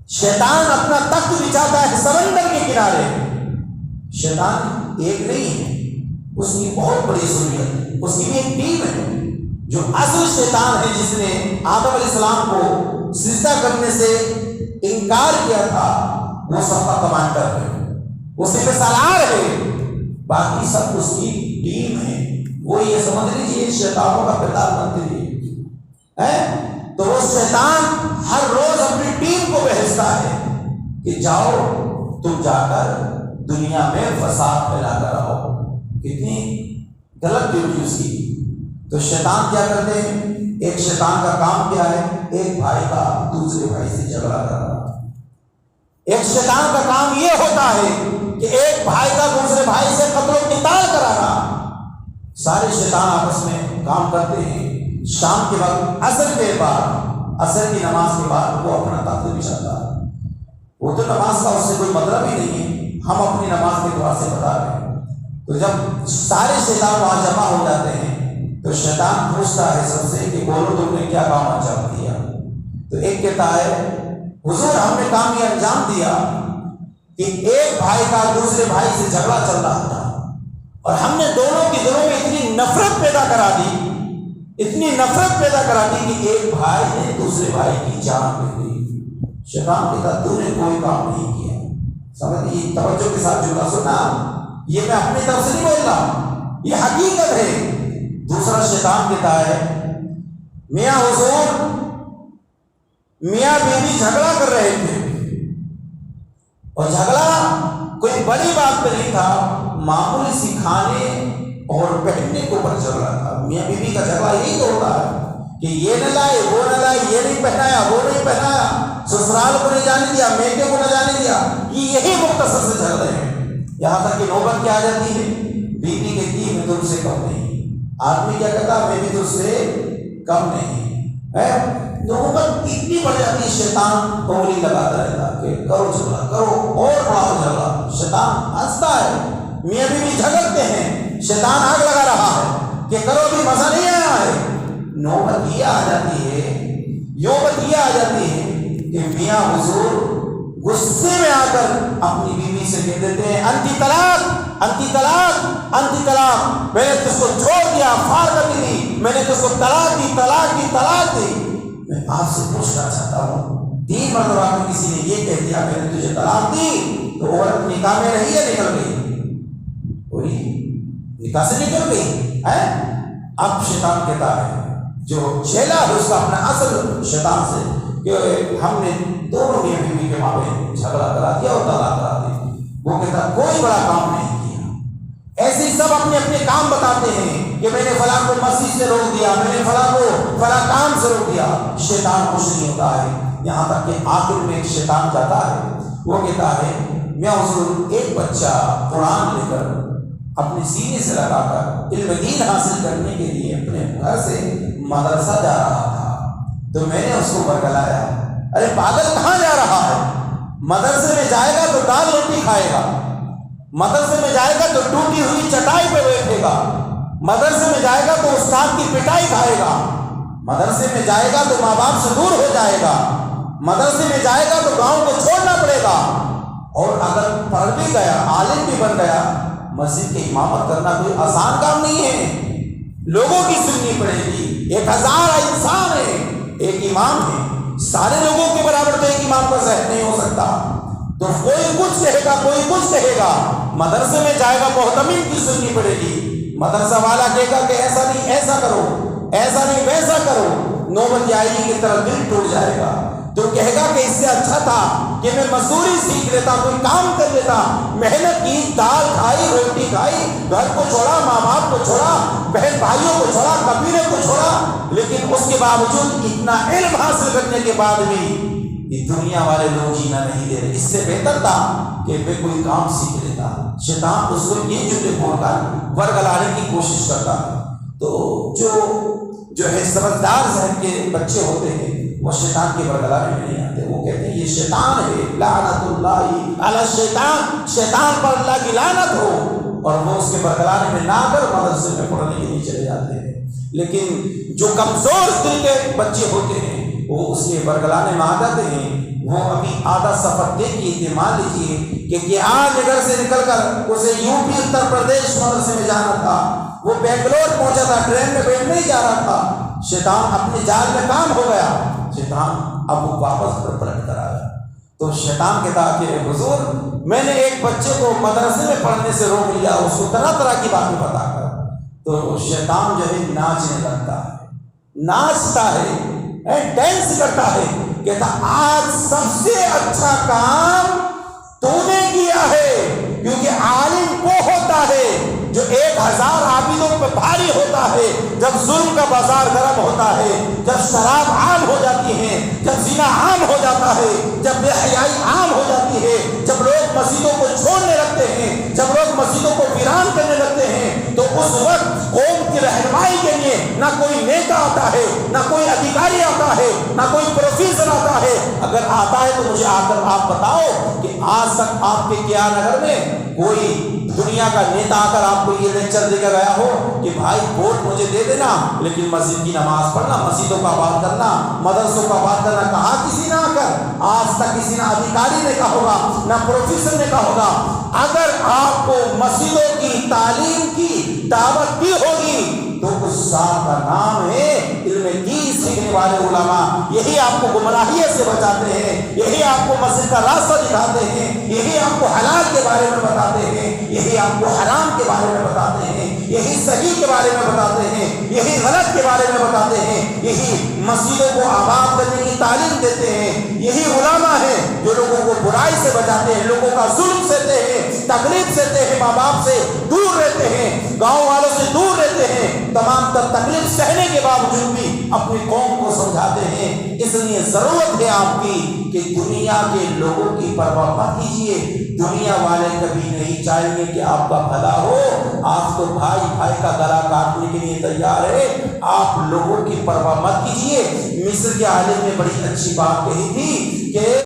شیطان اپنا تخت بچھاتا ہے سمندر کے کنارے. شیطان ایک نہیں ہے، اس کی بہت بڑی ضروریت ہے، اس کی بھی ایک ٹیم ہے. جو اصل شیطان ہے جس نے آدم علیہ السلام کو سجدہ کرنے سے انکار کیا تھا، وہ سب کا کمانڈر ہے، وہ صرف سالار ہے، باقی سب اس کی ٹیم ہے. وہ یہ سمجھ لیجیے شیطانوں کا کردار منتری ہے. تو وہ شیطان ہر روز اپنی ٹیم کو بھیجتا ہے کہ جاؤ تم جا کر دنیا میں فساد پھیلا کر آؤ. کتنی غلط ڈیوٹی اس کی. تو شیطان کیا کرتے ہیں؟ ایک شیطان کا کام کیا ہے؟ ایک بھائی کا دوسرے بھائی سے جھگڑا کرنا. ایک شیطان کا کام یہ ہوتا ہے کہ ایک بھائی کا دوسرے بھائی سے قتل و قتال کرانا. سارے شیطان آپس میں کام کرتے ہیں. شام کے وقت عصر کے بعد، عصر کی نماز کے بعد وہ اپنا تخت بچھاتا ہے. وہ تو نماز کا اس سے کوئی مطلب ہی نہیں ہے، ہم اپنی نماز کے دعا سے بتا رہے ہیں. تو جب سارے شیطان وہاں جمع ہو جاتے ہیں تو شیطان پوچھتا ہے سب سے کہ بولو تم نے کیا کام انجام دیا. تو ایک کہتا ہے حضور ہم نے کام یہ انجام دیا کہ ایک بھائی کا دوسرے بھائی سے جھگڑا چل رہا تھا اور ہم نے دونوں کے دلوں میں اتنی نفرت پیدا کرا دی، اتنی نفرت پیدا کرا دی کہ ایک بھائی نے دوسرے بھائی کی جان لے لی. شیطان کہتا تو نے کوئی کام نہیں کیا. سمجھ یہ توجہ کے ساتھ جملہ سنا، یہ میں اپنی طرف سے نہیں بول رہا، یہ حقیقت ہے. دوسرا شیطان کہتا ہے میاں حضور میاں بیوی جھگڑا کر رہے تھے اور جھگڑا کوئی بڑی بات پہ نہیں تھا، معمولی سی کھانے اور پہننے کے اوپر جھگڑا تھا. میاں بیوی کا جھگڑا یہی تو ہوتا ہے کہ یہ نہ لائے وہ نہ لائے، یہ نہیں پہنایا وہ نہیں پہنایا، سسرال کو نہیں جانے دیا، میکے کو نہ جانے دیا. یہی مختصر سے جھگڑے ہیں. یہاں تک کہ نوبت کیا آ جاتی ہے، بیوی کہتی ہے میں تم سے کم نہیں، آدمی کیا کہتا میں بھی تم سے کم نہیں ہے. نوبت اتنی بڑھ جاتی ہے، شیطان کوڑی لگاتا رہتا کہ کرو جھگڑا کرو اور بڑھاؤ جھگڑا. شیطان ہنستا ہے، میاں بیوی جھگڑتے ہیں، شیطان آگ لگا رہا ہے کہ کرو بھی مزہ نہیں آیا ہے. نوبت یہ آ جاتی ہے کہ میاں حضور غصے میں آ کر اپنی بیوی سے کہہ دیتے ہیں انتی طلاق انتی طلاق انتی طلاق، میں نے تجھ کو چھوڑ دیا، فارغ دی، میں نے تجھ کو طلاق دی طلاق دی طلاق دی. میں آپ سے پوچھنا چاہتا ہوں 3 مرتبہ میں کسی نے یہ کہہ دیا میں نے تجھے طلاق دی تو عورت نکاح میں رہی ہے نکل گئی؟ کوئی نکاح سے نکل گئی ہے. اب شیطان کہتا ہے جو چھیلا ہے اس کا اپنا اصل شیطان سے کہ ہم نے دونوں میاں بیوی کے مابین جھگڑا کرا دیا اور طلاق کرا دی. وہ کہتا کوئی بڑا کام نہیں کیا. ایسے سب اپنے اپنے کام بتاتے ہیں کہ میں نے فلاں کو مسجد سے روک دیا، میں نے فلاں کو فلاں کام سے روک دیا. شیطان خوش نہیں ہوتا ہے. یہاں تک کہ آخر میں ایک شیطان جاتا ہے، وہ کہتا ہے میں حضور ایک بچہ قرآن لے کر اپنے سینے سے لگا کر علم دین حاصل کرنے کے لیے اپنے گھر سے مدرسہ جا رہا تھا تو میں نے اس کو برگلایا، ارے پاگل کہاں جا رہا ہے؟ مدرسے میں جائے گا تو دال روٹی کھائے گا، مدرسے میں جائے گا تو ٹوٹی ہوئی چٹائی پہ بیٹھے گا، مدرسے میں جائے گا تو استاد کی پٹائی کھائے گا، مدرسے میں جائے گا تو ماں باپ سے دور ہو جائے گا، مدرسے میں جائے گا تو گاؤں کو چھوڑنا پڑے گا، اور اگر پڑھ بھی گیا عالم بھی بن گیا مسجد کی امامت کرنا کوئی آسان کام نہیں ہے. لوگوں کی سننی پڑے گی. 1000 انسان ہے، ایک امام ہے، سارے لوگوں کے برابر تو ایک امام کا ذہن نہیں ہو سکتا. تو کوئی کچھ کہے گا کوئی کچھ کہے گا. مدرسے میں جائے گا محتمم کی سننی پڑے گی. مدرسہ والا کہے گا کہ ایسا نہیں ایسا کرو، ایسا نہیں ویسا کرو. نوبت آئے گی کی طرح دل ٹوٹ جائے گا. تو کہے گا کہ اس سے اچھا تھا کہ میں مزدوری سیکھ لیتا، کوئی کام کر لیتا، محنت کی، دال کھائی روٹی کھائی، گھر کو چھوڑا، ماں باپ کو چھوڑا، بہن بھائیوں کو چھوڑا، قبیلے کو چھوڑا، لیکن اس کے باوجود اتنا علم حاصل کرنے کے بعد بھی یہ دنیا والے لوگ جینا نہیں دے رہے. اس سے بہتر تھا کہ میں کوئی کام سیکھ لیتا. شیطان اس کو یہ جملے بول کر ورگلانے کی کوشش کرتا ہے. تو جو ہے سمجھدار ذہن کے بچے ہوتے ہیں وہ شیطان کے ورگلانے میں نہیں آتے. وہ کہتے ہیں یہ شیطان ہے، لعنت اللہ علی الشیطان، شیطان پر اللہ کی لعنت ہو، اور وہ اس کے ورگلانے میں نہ کر مدرسے میں پڑھنے کے لیے چلے جاتے ہیں. لیکن جو کمزور دل کے بچے ہوتے ہیں وہ اس کے ورگلانے میں آ جاتے ہیں. وہ ابھی آدھا سفر دیکھیے، مان لیجیے کہ یہاں نگر سے نکل کر اسے یوپی اتر پردیش مدرسے میں جانا تھا، وہ بنگلور پہنچا تھا، ٹرین میں بیٹھنے ہی جا رہا تھا، شیطان اپنے جال میں کام ہو گیا، شیطان اب وہ واپس پر پلٹ کر آیا۔ تو شیطان کہتا کہ حضور میں نے ایک بچے کو مدرسے میں پڑھنے سے روک لیا، اس کو طرح طرح کی باتیں بتا کر۔ تو شیطان جو ہے ناچنے لگتا ہے، ناچتا ہے، ڈانس کرتا ہے، کہتا آج سب سے اچھا کام تو نے کیا ہے، کیونکہ عالم وہ ہوتا ہے جو 1000 عابدوں پہ بھاری ہوتا ہے جب ظلم کا بازار گرم ہوتا ہے، جب شراب عام ہو جاتی ہے، جب زنا عام ہو جاتا ہے، جب بے حیائی عام ہو جاتی ہے، جب لوگ مسجدوں کو چھوڑنے لگتے ہیں، جب لوگ مسجدوں کو ویران کرنے لگتے ہیں، تو اس وقت قوم کی رہنمائی کے لیے نہ کوئی نیتا آتا ہے، نہ کوئی ادھیکاری آتا ہے، نہ کوئی پروفیسر آتا ہے۔ اگر آتا ہے تو مجھے آ کر آپ بتاؤ کہ آج تک آپ کے کیا نگر میں کوئی دنیا کا نیتا آ کر آپ کو یہ لیکچر دے کے گیا ہو کہ بھائی ووٹ مجھے دے دینا لیکن مسجد کی نماز پڑھنا، مسجدوں کا آباد کرنا، مدرسوں کا آباد کرنا؟ کہا کسی نے آ کر؟ آج تک کسی نے ادھیکاری نے کہا ہوگا، نہ پروفیسر نے کہا ہوگا۔ اگر آپ کو مسجدوں کی تعلیم کی دعوت دی ہوگی تو اس صاحب کا نام ہے علم دین سیکھنے والے علماء۔ یہی آپ کو گمراہیت سے بچاتے ہیں، یہی آپ کو مسجد کا راستہ دکھاتے ہیں، یہی آپ کو حلال کے بارے میں بتاتے ہیں، یہی آپ کو حرام کے بارے میں بتاتے ہیں، یہی صحیح کے بارے میں بتاتے ہیں، یہی غلط کے بارے میں بتاتے ہیں، یہی مسجدوں کو آباد کرنے کی تعلیم دیتے ہیں۔ یہی علماء ہیں جو لوگوں کو برائی سے بچاتے ہیں، لوگوں کا ظلم سہتے ہیں، تکلیف سہتے ہیں، ماں باپ سے دور رہتے ہیں، گاؤں والوں سے دور رہتے ہیں، تمام تر تکلیف سہنے کے باوجود بھی اپنی قوم کو سمجھاتے ہیں۔ اس لیے ضرورت ہے آپ کی کہ دنیا کے لوگوں کی پرواہ مت کیجیے۔ دنیا والے کبھی نہیں چاہیں گے کہ آپ کا بھلا ہو، آپ تو بھائی بھائی کا گلا کاٹنے کے لیے تیار ہے۔ آپ لوگوں کی پرواہ مت کیجیے۔ مصر کے عالم نے بڑی اچھی بات کہی تھی کہ